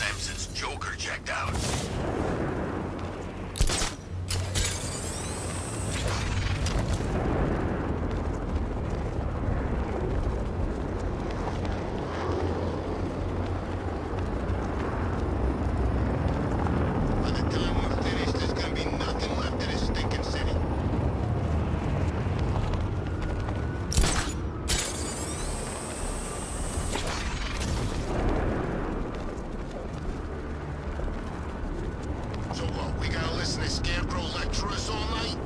time since Joker checked out. By the time we're finished, there's gonna be nothing left of this stinking city. So what, we gotta listen to Scarecrow lecture us all night?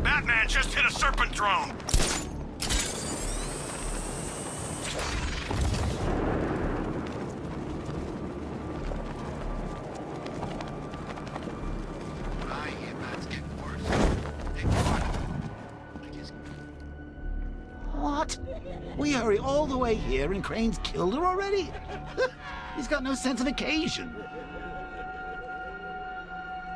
Batman just hit a serpent drone! What? We hurry all the way here and Crane's killed her already? He's got no sense of occasion.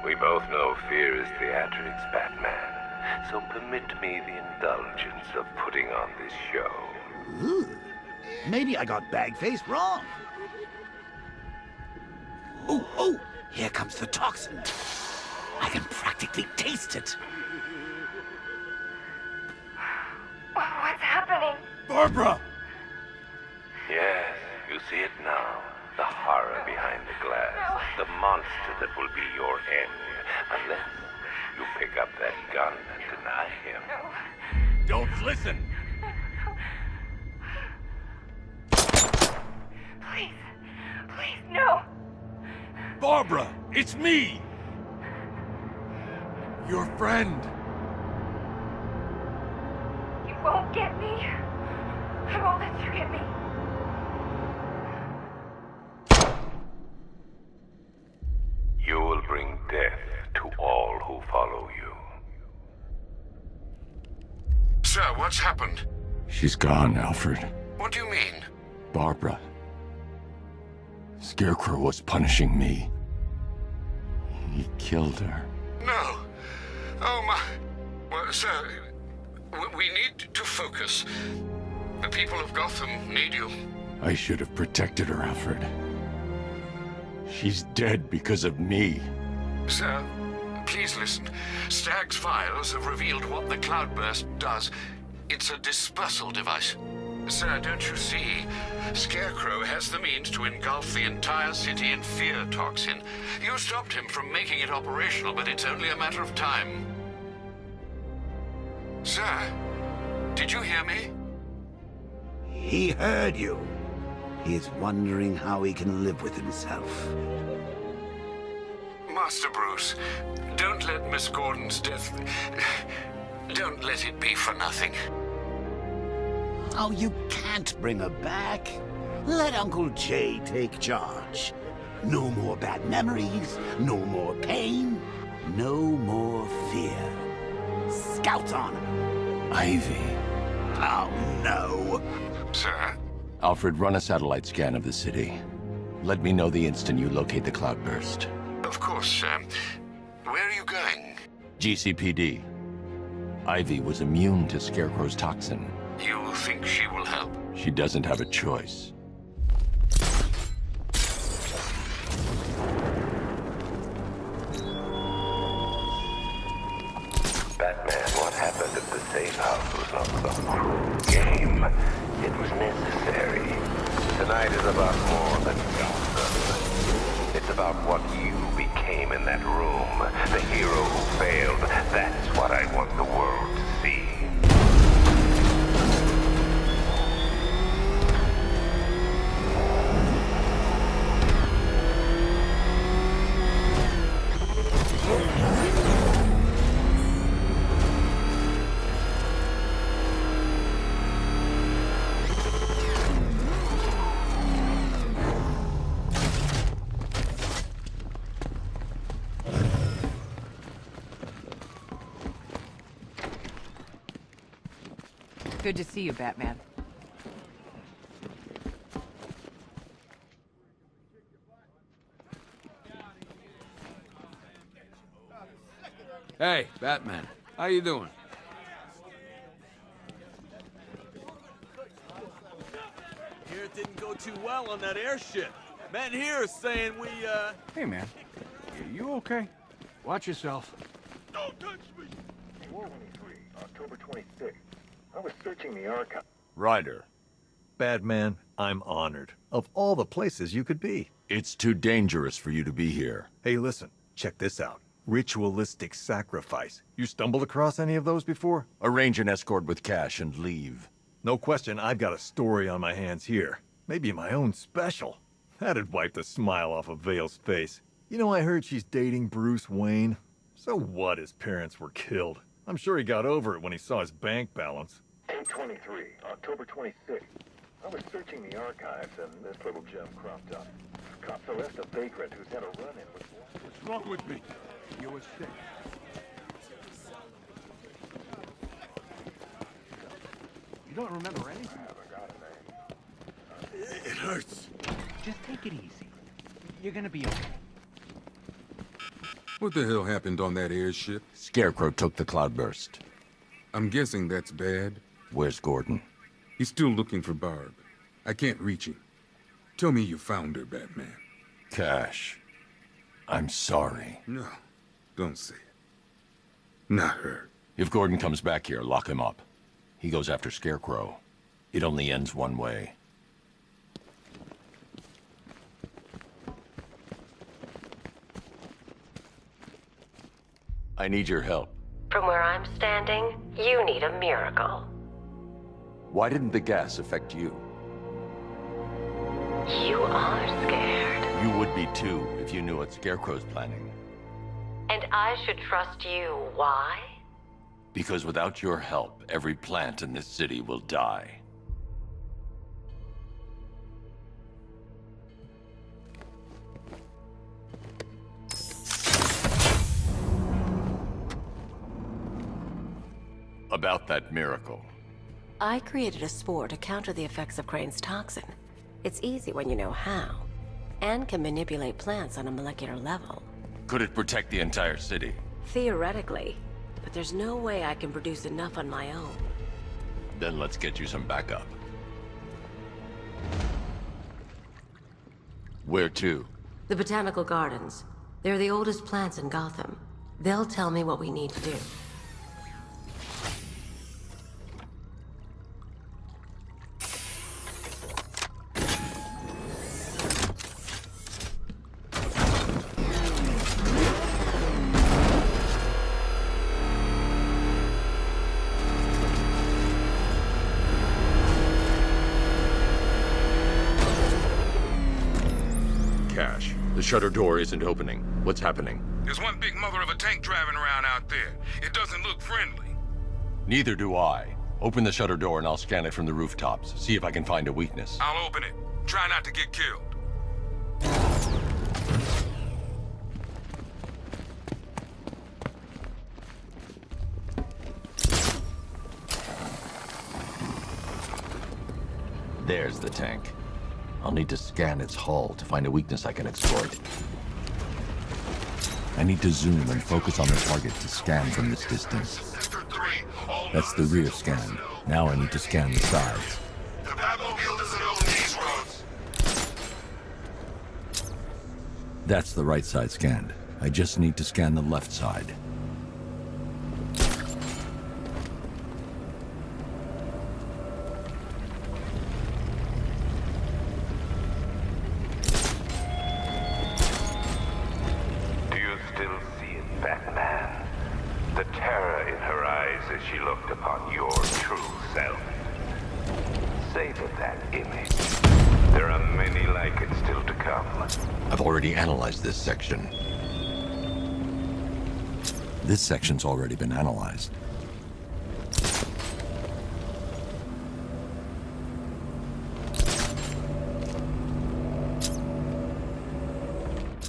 We both know fear is theatrics, Batman. So permit me the indulgence of putting on this show. Ooh. Maybe I got bag-faced wrong. Oh, here comes the toxin. I can practically taste it. What's happening? Barbara! Yes, you see it now. The horror behind the glass. No. The monster that will be your end. Unless you pick up that gun and deny him. No. Don't listen! Please, no. Barbara, it's me! Your friend. You won't get me. I won't let you get me. You will bring death to all who follow you. Sir, what's happened? She's gone, Alfred. What do you mean? Barbara. Scarecrow was punishing me. He killed her. No. Oh, my... Well, sir, we need to focus. The people of Gotham need you. I should have protected her, Alfred. She's dead because of me. Sir, please listen. Stagg's files have revealed what the cloudburst does. It's a dispersal device. Sir, don't you see? Scarecrow has the means to engulf the entire city in fear toxin. You stopped him from making it operational, but it's only a matter of time. Sir, did you hear me? He heard you. He is wondering how he can live with himself. Master Bruce, don't let Miss Gordon's death... Don't let it be for nothing. Oh, you can't bring her back. Let Uncle Jay take charge. No more bad memories, no more pain, no more fear. Scout on her. Ivy. Oh, no. Sir? Alfred, run a satellite scan of the city. Let me know the instant you locate the cloudburst. Of course, sir. Where are you going? GCPD. Ivy was immune to Scarecrow's toxin. You think she will help? She doesn't have a choice. Batman, what happened at the safe house was not some cruel game. It was necessary. Tonight is about more than Gotham. It's about what you became in that room. The hero who failed. That's what I want the world to see. Good to see you, Batman. Hey, Batman. How you doing? Here it didn't go too well on that airship. Men here are saying we, Hey, man. You okay? Watch yourself. Don't touch me! War 23, October 26th. I was searching the archive. Ryder. Badman, I'm honored. Of all the places you could be. It's too dangerous for you to be here. Hey, listen. Check this out. Ritualistic sacrifice. You stumbled across any of those before? Arrange an escort with cash and leave. No question, I've got a story on my hands here. Maybe my own special. That'd wipe the smile off of Vale's face. You know, I heard she's dating Bruce Wayne. So what, his parents were killed? I'm sure he got over it when he saw his bank balance. 823, October 26th. I was searching the archives and this little gem cropped up. Cops arrest a vagrant who's had a run-in with... What's wrong with me? You were sick. You don't remember anything? It hurts. Just take it easy. You're gonna be okay. What the hell happened on that airship? Scarecrow took the cloudburst. I'm guessing that's bad. Where's Gordon? He's still looking for Barb. I can't reach him. Tell me you found her, Batman. Cash. I'm sorry. No, don't say it. Not her. If Gordon comes back here, lock him up. He goes after Scarecrow. It only ends one way. I need your help. From where I'm standing, you need a miracle. Why didn't the gas affect you? You are scared. You would be too, if you knew what Scarecrow's planning. And I should trust you. Why? Because without your help, every plant in this city will die. About that miracle. I created a spore to counter the effects of Crane's toxin. It's easy when you know how, and can manipulate plants on a molecular level. Could it protect the entire city? Theoretically, but there's no way I can produce enough on my own. Then let's get you some backup. Where to? The Botanical Gardens. They're the oldest plants in Gotham. They'll tell me what we need to do. The shutter door isn't opening. What's happening? There's one big mother of a tank driving around out there. It doesn't look friendly. Neither do I. Open the shutter door and I'll scan it from the rooftops. See if I can find a weakness. I'll open it. Try not to get killed. There's the tank. I'll need to scan its hull to find a weakness I can exploit. I need to zoom and focus on the target to scan from this distance. That's the rear scan. Now I need to scan the sides. The Batmobile doesn't own these roads. That's the right side scanned. I just need to scan the left side. Analyze this section. This section's already been analyzed.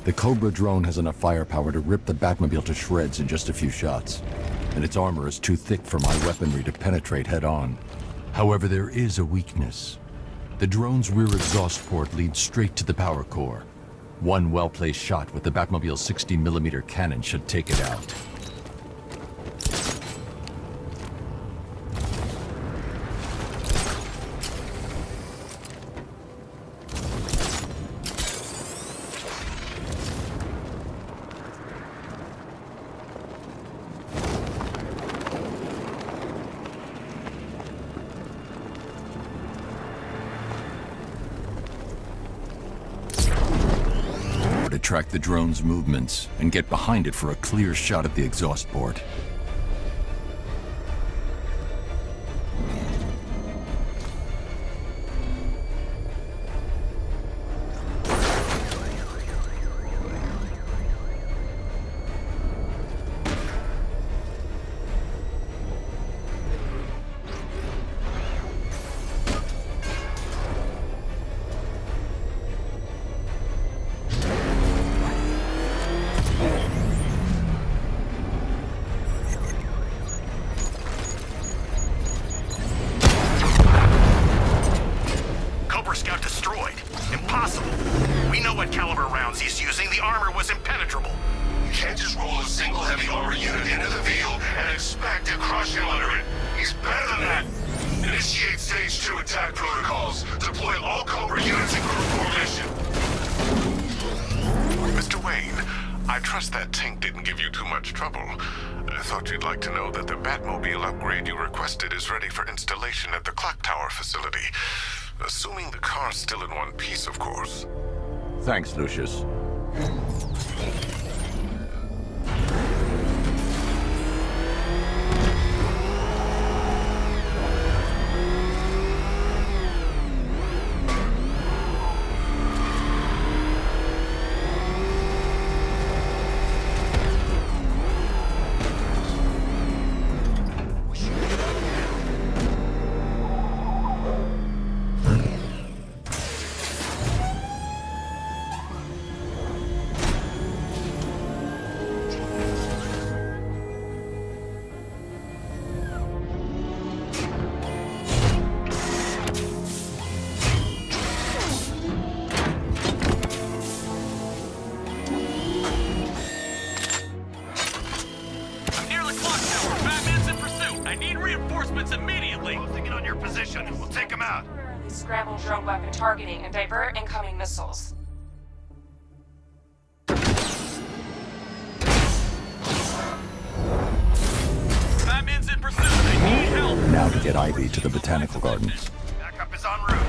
The Cobra drone has enough firepower to rip the Batmobile to shreds in just a few shots, and its armor is too thick for my weaponry to penetrate head-on. However, there is a weakness. The drone's rear exhaust port leads straight to the power core. One well-placed shot with the Batmobile's 60mm cannon should take it out. track the drone's movements and get behind it for a clear shot at the exhaust port. Scout destroyed. Impossible. We know what caliber rounds he's using. The armor was impenetrable. You can't just roll a single heavy armor unit into the field and expect to crush him under it. He's better than that. Initiate Stage 2 attack protocols. Deploy all Cobra units in group formation. Mr. Wayne, I trust that tank didn't give you too much trouble. I thought you'd like to know that the Batmobile upgrade you requested is ready for installation at the clock tower facility. Assuming the car's still in one piece, of course. Thanks, Lucius. Immediately! Closing in on your position. We'll take him out. Scramble drone weapon targeting and divert incoming missiles. Batman's in pursuit. I need help. Now to get Ivy to the Botanical Gardens. Backup is en route.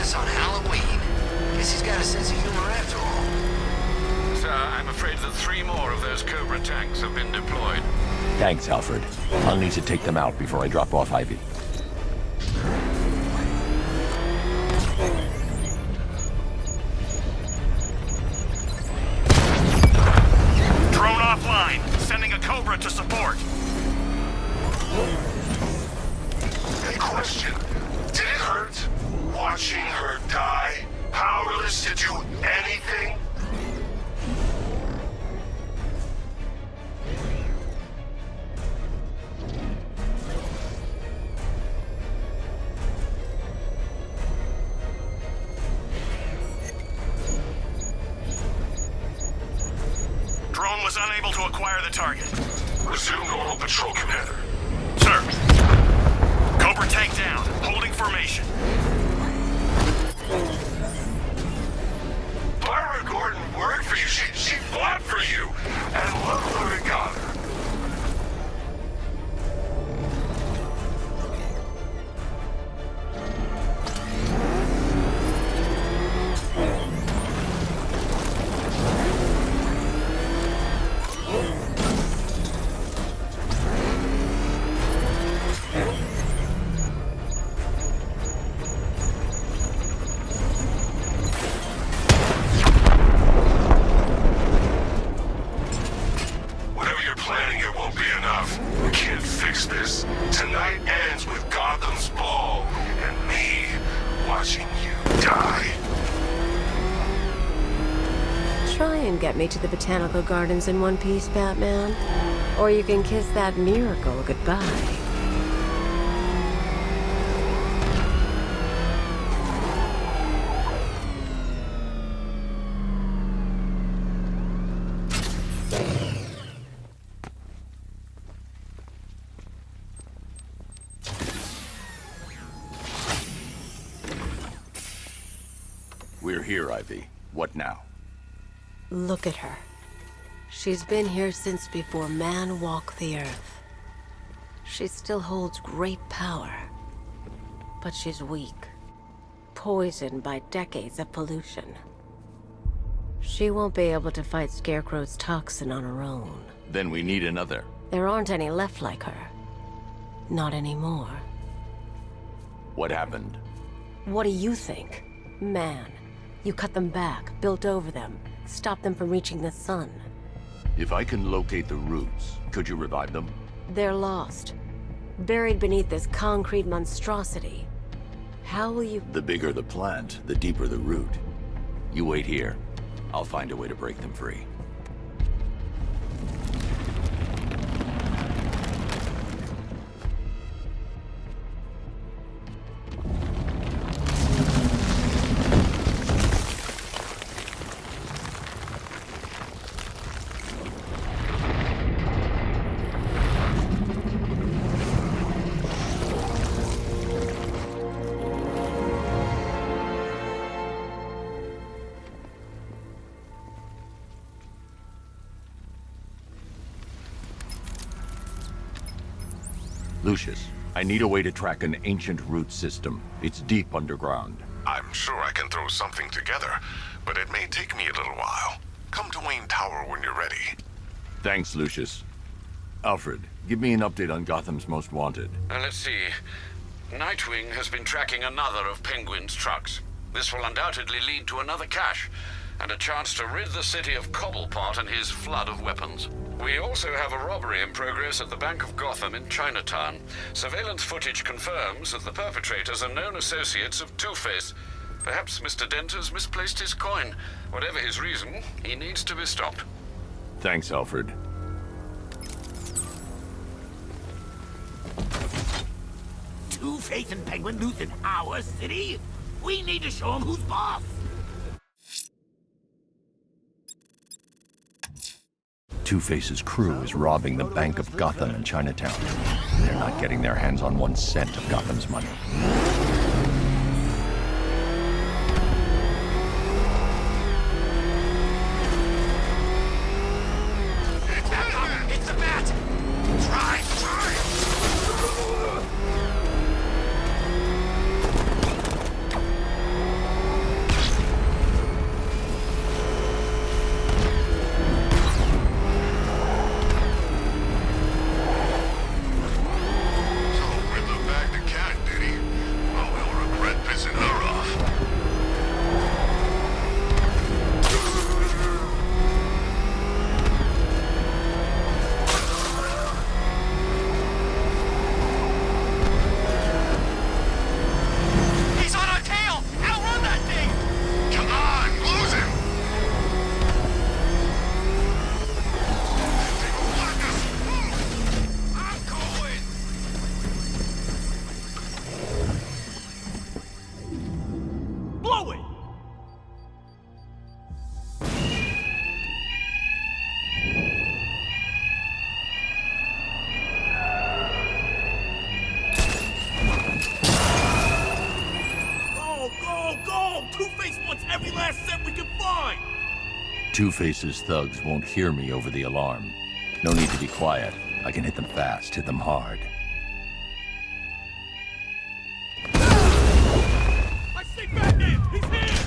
On Halloween. Guess he's got a sense of humor after all. Sir, I'm afraid that 3 more of those Cobra tanks have been deployed. Thanks, Alfred. I'll need to take them out before I drop off Ivy. Drone offline. Sending a Cobra to support. Hey, question. Did it hurt? Watching her die, powerless to do anything? Drone was unable to acquire the target. Resume normal patrol, Commander. Sir. Cobra tank down. Holding formation. Barbara Gordon worked for you. She fought for you. And look who it got her. Tonight ends with Gotham's ball and me watching you die. Try and get me to the Botanical Gardens in one piece, Batman. Or you can kiss that miracle goodbye. We're here, Ivy. What now? Look at her. She's been here since before man walked the earth. She still holds great power. But she's weak. Poisoned by decades of pollution. She won't be able to fight Scarecrow's toxin on her own. Then we need another. There aren't any left like her. Not anymore. What happened? What do you think? Man. You cut them back, built over them, stopped them from reaching the sun. If I can locate the roots, could you revive them? They're lost. Buried beneath this concrete monstrosity. How will you... The bigger the plant, the deeper the root. You wait here. I'll find a way to break them free. Lucius, I need a way to track an ancient root system. It's deep underground. I'm sure I can throw something together, but it may take me a little while. Come to Wayne Tower when you're ready. Thanks, Lucius. Alfred, give me an update on Gotham's Most Wanted. Let's see. Nightwing has been tracking another of Penguin's trucks. This will undoubtedly lead to another cache, and a chance to rid the city of Cobblepot and his flood of weapons. We also have a robbery in progress at the Bank of Gotham in Chinatown. Surveillance footage confirms that the perpetrators are known associates of Two-Face. Perhaps Mr. Dent has misplaced his coin. Whatever his reason, he needs to be stopped. Thanks, Alfred. Two-Face and Penguin loose in our city? We need to show them who's boss. Two-Face's crew is robbing the Bank of Gotham in Chinatown. They're not getting their hands on 1 cent of Gotham's money. It's the bat! Try! Two-Face's thugs won't hear me over the alarm. No need to be quiet. I can hit them fast, hit them hard. I see Batman! He's here!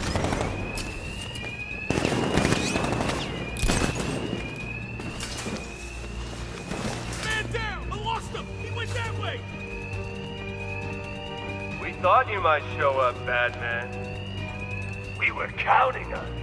Man down! I lost him! He went that way! We thought you might show up, Batman. We were counting on it.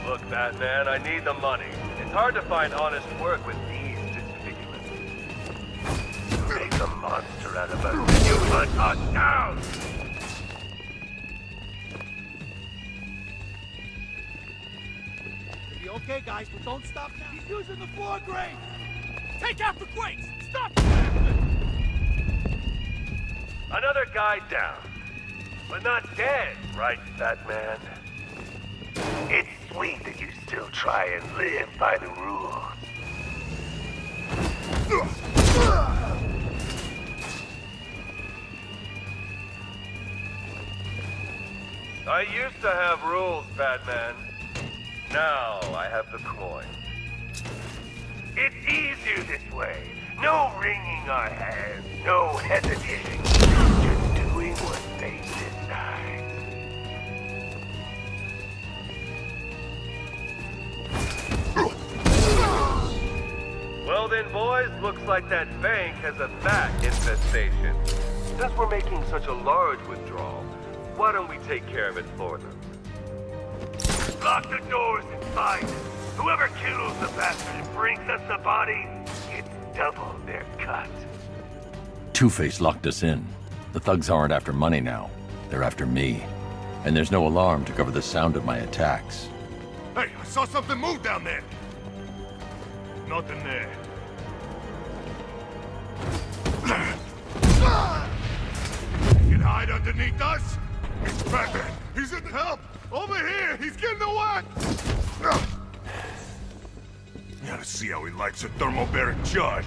Look, Batman, I need the money. It's hard to find honest work with these disfigurements. Make a monster out of us, and you hunt us down! Okay, guys, but don't stop now. He's using the floor grates! Take out the grates! Stop! Another guy down. But not dead, right, Batman? It's sweet that you still try and live by the rules. I used to have rules, Batman. Now I have the coin. It's easier this way. No wringing our hands, no hesitation. Just doing what they decide. Well then, boys, looks like that bank has a bat infestation. Since we're making such a large withdrawal, why don't we take care of it for them? Lock the doors and fight. Whoever kills the bastard and brings us the body gets double their cut. Two-Face locked us in. The thugs aren't after money now. They're after me. And there's no alarm to cover the sound of my attacks. Hey, I saw something move down there. Nothing there. You can hide underneath us? It's Batman. He's in help. Over here. He's getting away. You gotta see how he likes a thermobaric charge.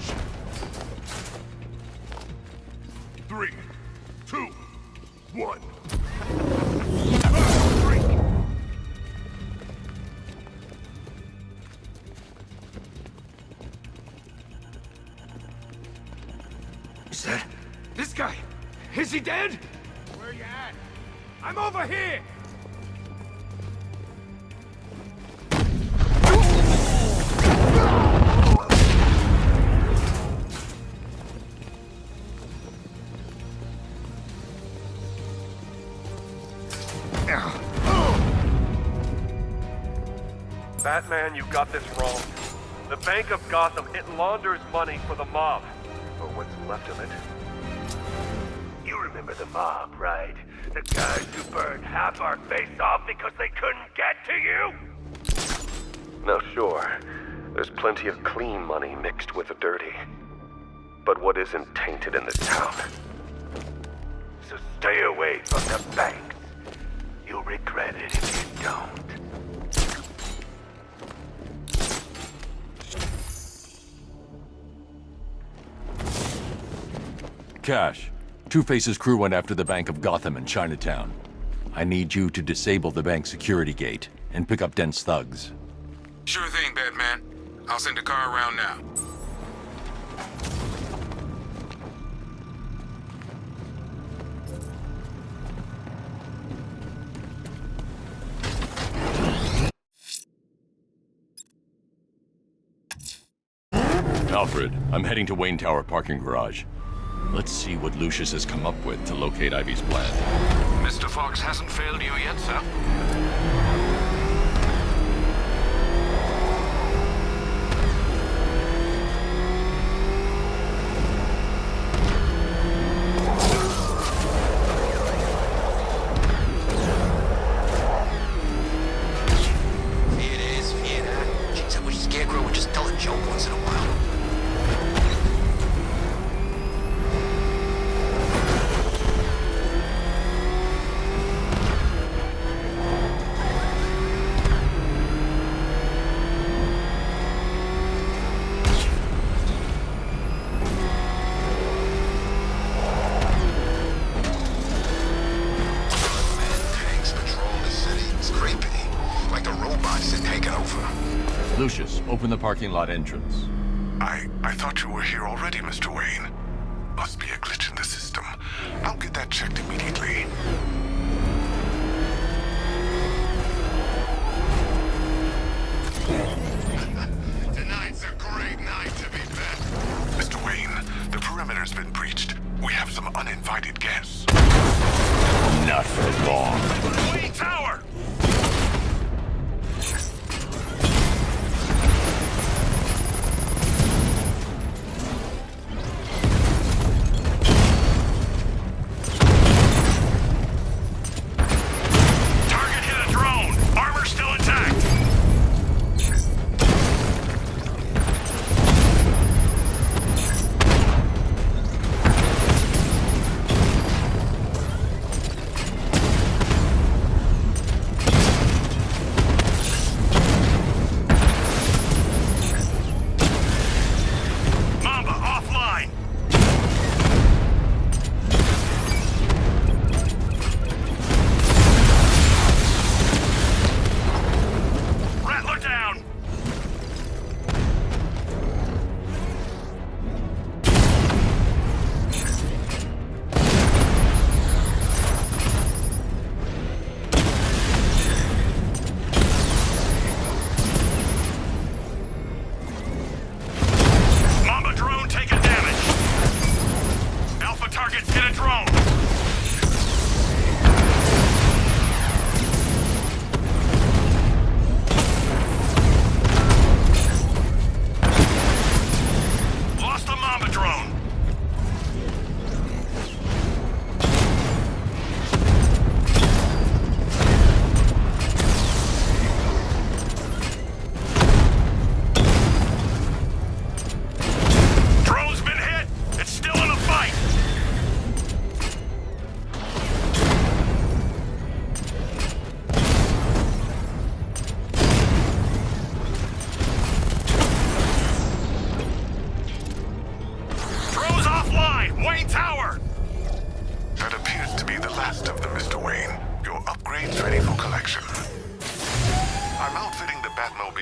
3, 2, 1. Is that... this guy? Is he dead? Where you at? I'm over here! Batman, you got this wrong. The Bank of Gotham, it launders money for the mob. Or what's left of it. You remember the mob, right? The guys who burned half our face off because they couldn't get to you? Now sure, there's plenty of clean money mixed with the dirty. But what isn't tainted in this town? So stay away from the banks. You'll regret it if you don't. Cash, Two-Face's crew went after the Bank of Gotham in Chinatown. I need you to disable the bank security gate and pick up Dent's thugs. Sure thing, Batman. I'll send a car around now. Alfred, I'm heading to Wayne Tower parking garage. Let's see what Lucius has come up with to locate Ivy's plan. Mr. Fox hasn't failed you yet, sir. Fiera. Jeez, I wish Scarecrow would just tell a joke once in a while. Lucius, open the parking lot entrance. I thought you were here already, Mr. Wayne. Must be a glitch in the system. I'll get that checked immediately. Tonight's a great night to be back. Mr. Wayne, the perimeter's been breached. We have some uninvited guests. Not for long. Wayne Tower!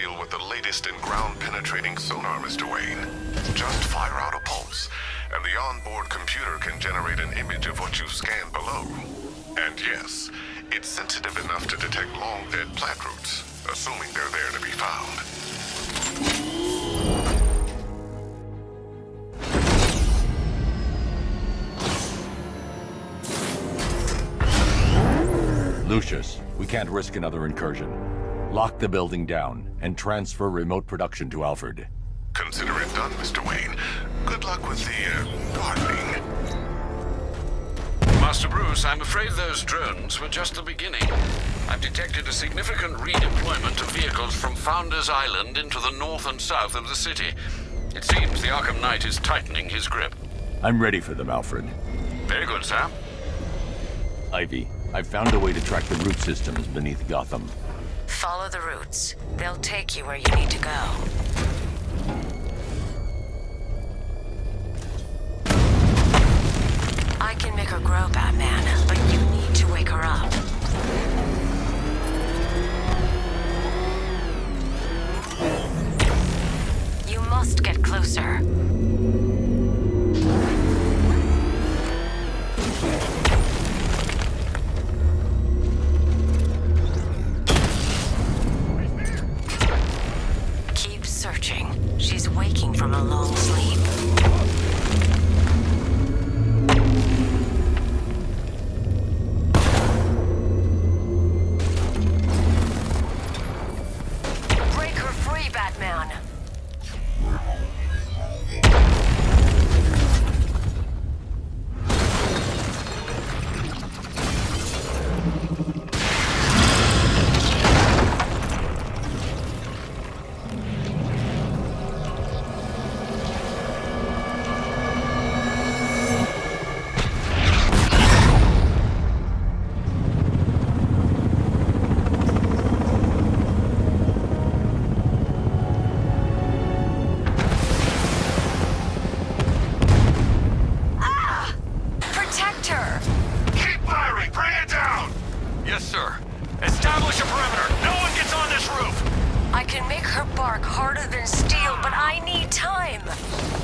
deal with the latest in ground-penetrating sonar, Mr. Wayne. Just fire out a pulse, and the onboard computer can generate an image of what you've scanned below. And yes, it's sensitive enough to detect long-dead plant roots, assuming they're there to be found. Lucius, we can't risk another incursion. Lock the building down and transfer remote production to Alfred. Consider it done, Mr. Wayne. Good luck with the, gardening. Master Bruce, I'm afraid those drones were just the beginning. I've detected a significant redeployment of vehicles from Founders Island into the north and south of the city. It seems the Arkham Knight is tightening his grip. I'm ready for them, Alfred. Very good, sir. Ivy, I've found a way to track the root systems beneath Gotham. Follow the routes. They'll take you where you need to go. I can make her grow, Batman, but you need to wake her up. You must get closer. Keep searching. She's waking from a long sleep. Batman.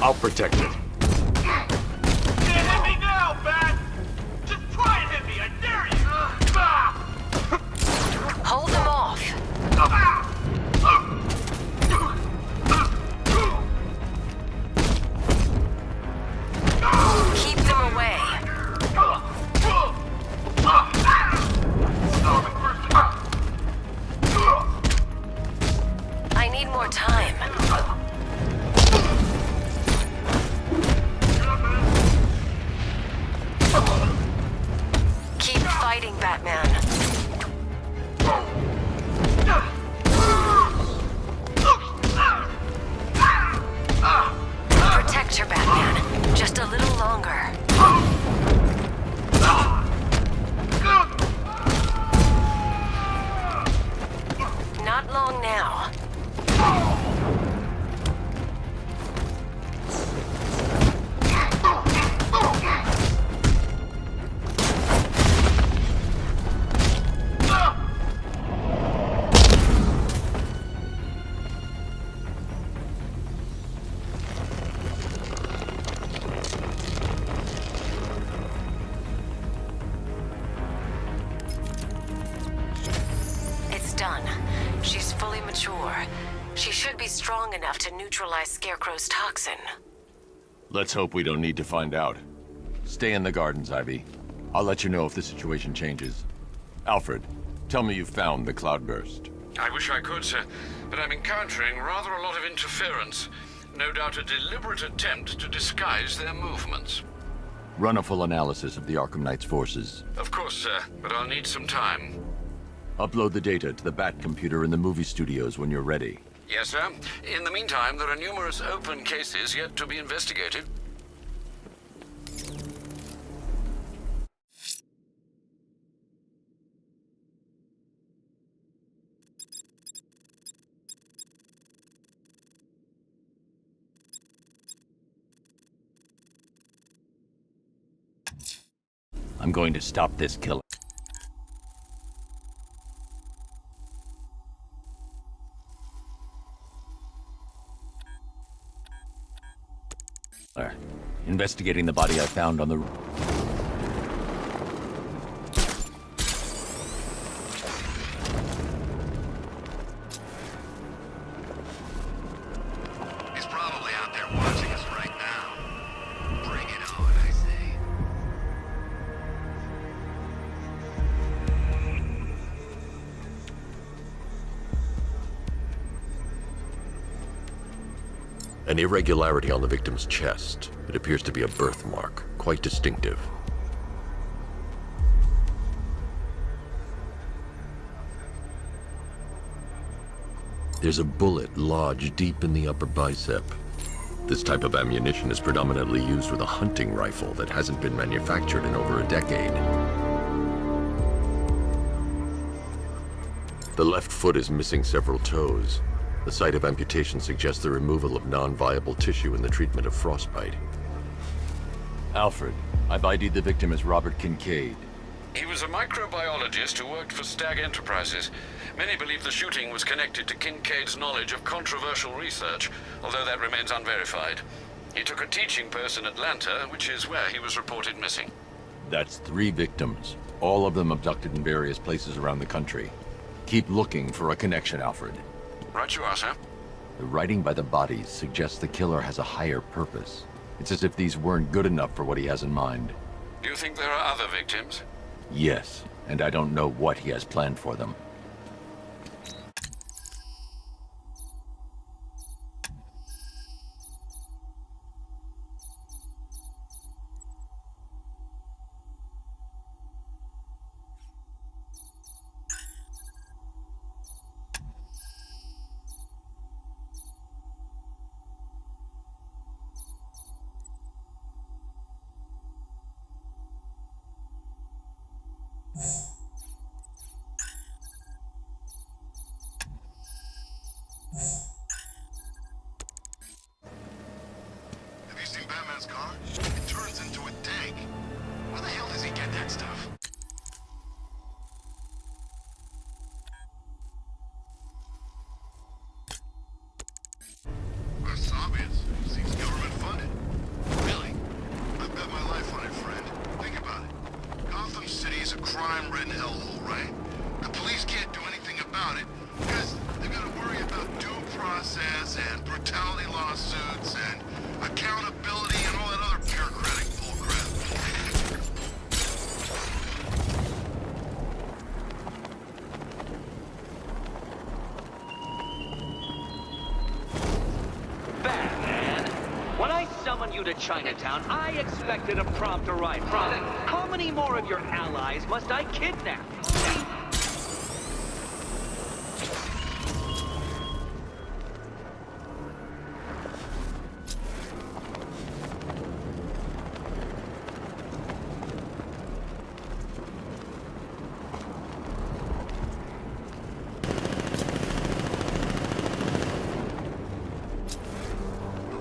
I'll protect it. Can't hit me now, Bat! Just try and hit me, I dare you! Hold them off. Keep them away. I need more time. Keep fighting, Batman. Protect her, Batman. Just a little longer. Not long now. Done. She's fully mature. She should be strong enough to neutralize Scarecrow's toxin. Let's hope we don't need to find out. Stay in the gardens, Ivy. I'll let you know if the situation changes. Alfred, tell me you found the cloudburst. I wish I could, sir, but I'm encountering rather a lot of interference. No doubt a deliberate attempt to disguise their movements. Run a full analysis of the Arkham Knight's forces. Of course, sir, but I'll need some time. Upload the data to the Bat computer in the movie studios when you're ready. Yes, sir. In the meantime, there are numerous open cases yet to be investigated. I'm going to stop this killing. Investigating the body I found on the... He's probably out there watching us right now. Bring it on, I say. An irregularity on the victim's chest. It appears to be a birthmark, quite distinctive. There's a bullet lodged deep in the upper bicep. This type of ammunition is predominantly used with a hunting rifle that hasn't been manufactured in over a decade. The left foot is missing several toes. The site of amputation suggests the removal of non-viable tissue in the treatment of frostbite. Alfred, I've ID'd the victim as Robert Kincaid. He was a microbiologist who worked for Stag Enterprises. Many believe the shooting was connected to Kincaid's knowledge of controversial research, although that remains unverified. He took a teaching post in Atlanta, which is where he was reported missing. That's 3 victims, all of them abducted in various places around the country. Keep looking for a connection, Alfred. Right you are, sir. The writing by the bodies suggests the killer has a higher purpose. It's as if these weren't good enough for what he has in mind. Do you think there are other victims? Yes, and I don't know what he has planned for them. Have you seen Batman's car? It turns into a tank. Where the hell does he get that stuff? That's obvious. Seems government funded. Really? I bet my life on it, friend. Think about it. Gotham City is a crime-ridden hellhole, right? The police can't do anything about it because they've got to worry about due process and brutality lawsuits and accountability and all that other bureaucratic bullcrap. Batman, when I summoned you to Chinatown, I expected a prompt arrival. How many more of your allies must I kidnap?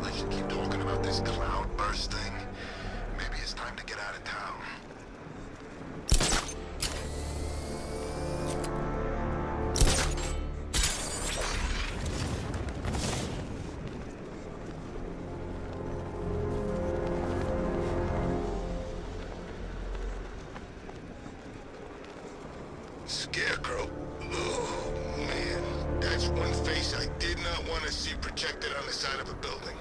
I should keep talking about this cloudburst thing. Maybe it's time to get out of town. Scarecrow. Oh, man. That's one face I did not want to see projected on the side of a building.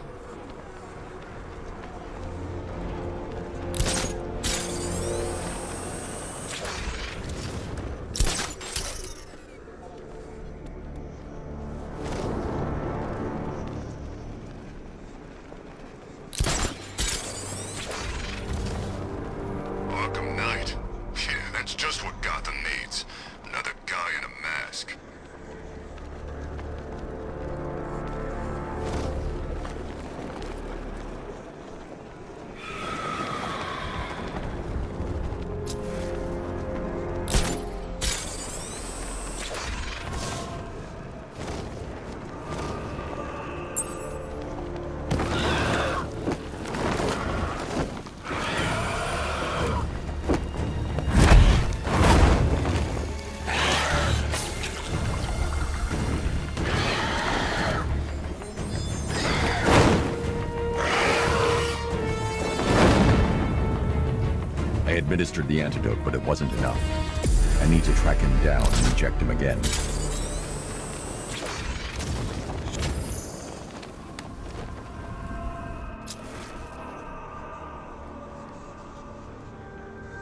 administered the antidote, but it wasn't enough. I need to track him down and inject him again.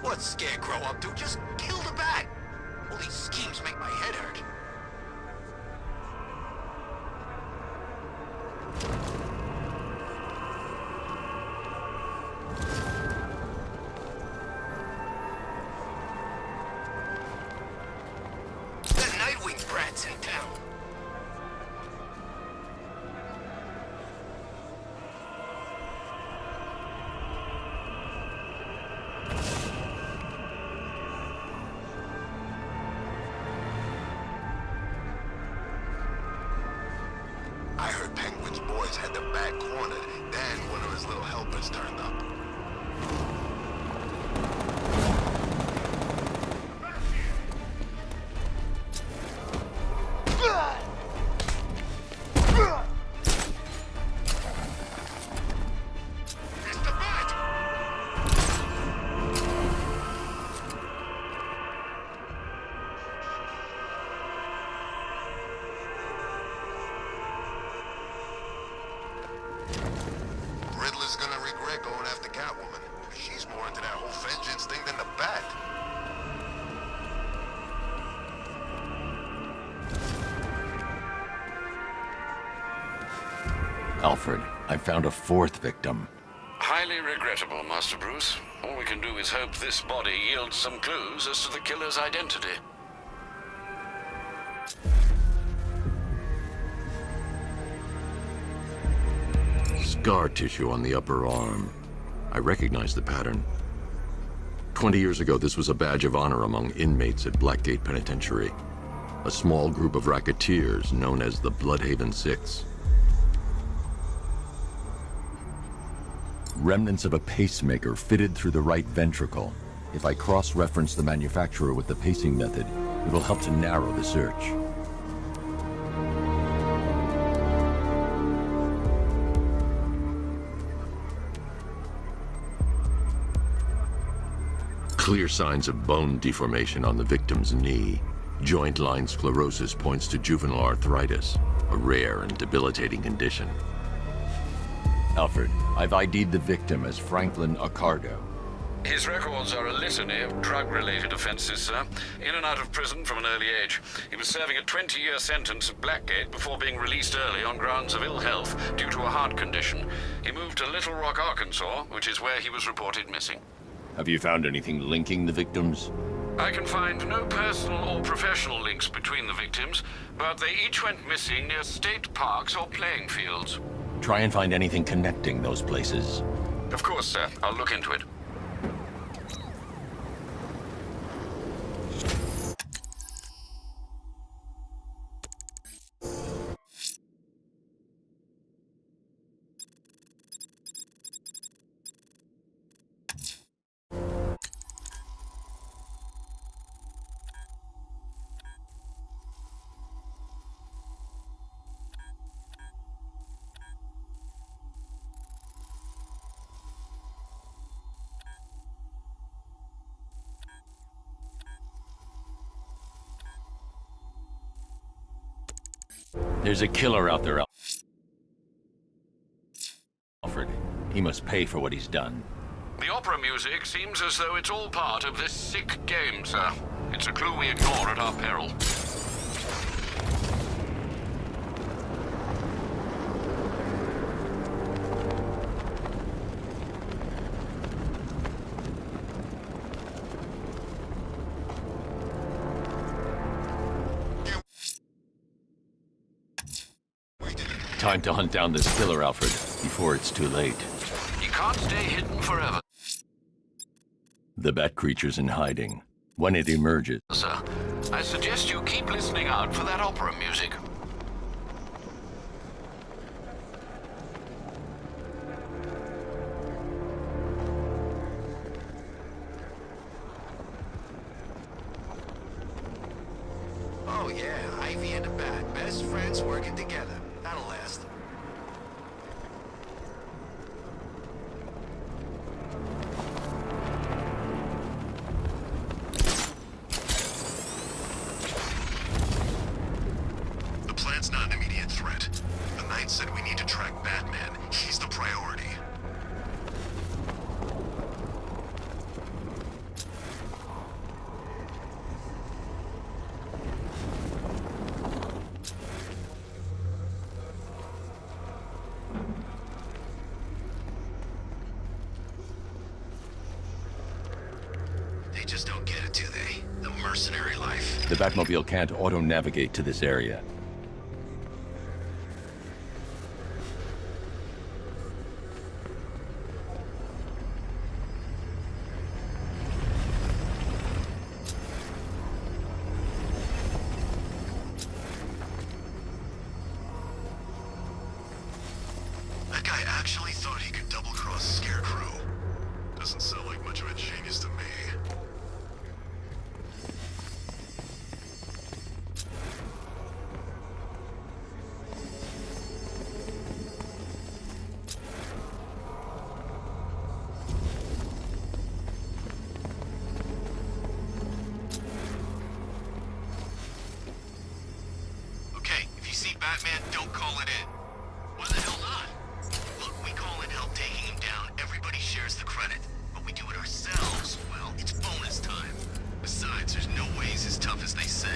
What's Scarecrow up to? Just kill the bat! All these schemes make my head hurt. The Nightwing brat's in town. I heard Penguin's boys had the bat cornered, then one of his little helpers turned up. Riddler's gonna regret going after Catwoman. She's more into that whole vengeance thing than the bat. Alfred, I found a fourth victim. Highly regrettable, Master Bruce. All we can do is hope this body yields some clues as to the killer's identity. Scar tissue on the upper arm. I recognize the pattern. 20 years ago, this was a badge of honor among inmates at Blackgate Penitentiary. A small group of racketeers known as the Bloodhaven Six. Remnants of a pacemaker fitted through the right ventricle. If I cross-reference the manufacturer with the pacing method, it will help to narrow the search. Clear signs of bone deformation on the victim's knee. Joint line sclerosis points to juvenile arthritis, a rare and debilitating condition. Alfred, I've ID'd the victim as Franklin Accardo. His records are a litany of drug-related offenses, sir. In and out of prison from an early age. He was serving a 20-year sentence at Blackgate before being released early on grounds of ill health due to a heart condition. He moved to Little Rock, Arkansas, which is where he was reported missing. Have you found anything linking the victims? I can find no personal or professional links between the victims, but they each went missing near state parks or playing fields. Try and find anything connecting those places. Of course, sir. I'll look into it. There's a killer out there, Alfred. He must pay for what he's done. The opera music seems as though it's all part of this sick game, sir. It's a clue we ignore at our peril. Time to hunt down this killer, Alfred, before it's too late. He can't stay hidden forever. The bat creature's in hiding. When it emerges... Sir, I suggest you keep listening out for that opera music. Oh yeah, Ivy and the Bat, best friends working together. That'll last. Knight said we need to track Batman. He's the priority. They just don't get it, do they? The mercenary life. The Batmobile can't auto-navigate to this area. That guy actually thought he could double-cross Scarecrow. Doesn't sound like much of a genius to me. Okay, if you see Batman, don't call it in. Why the hell not? Look, we call in help taking him down, everybody shares the credit. But we do it ourselves, well, it's bonus time. Besides, there's no way he's as tough as they say.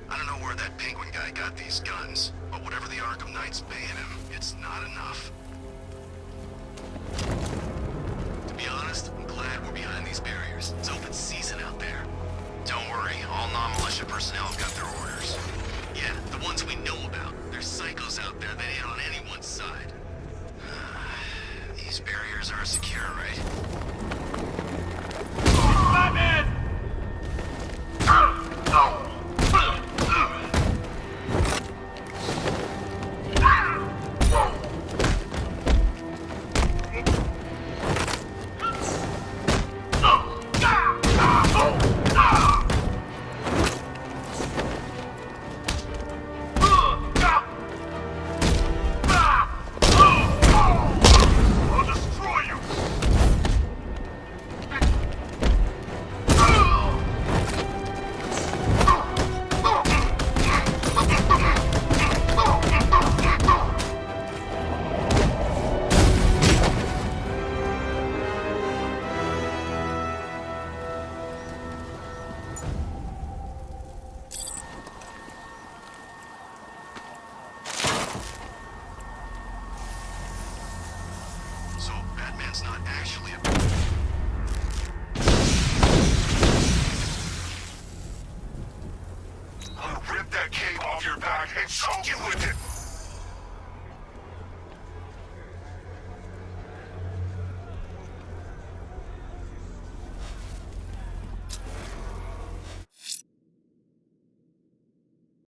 I don't know where that penguin guy got these guns, but whatever the Arkham Knight's paying him, it's not enough. To be honest, I'm glad we're behind these barriers. It's open season out there. Don't worry, all non-militia personnel have got their orders. Yeah, the ones we know about.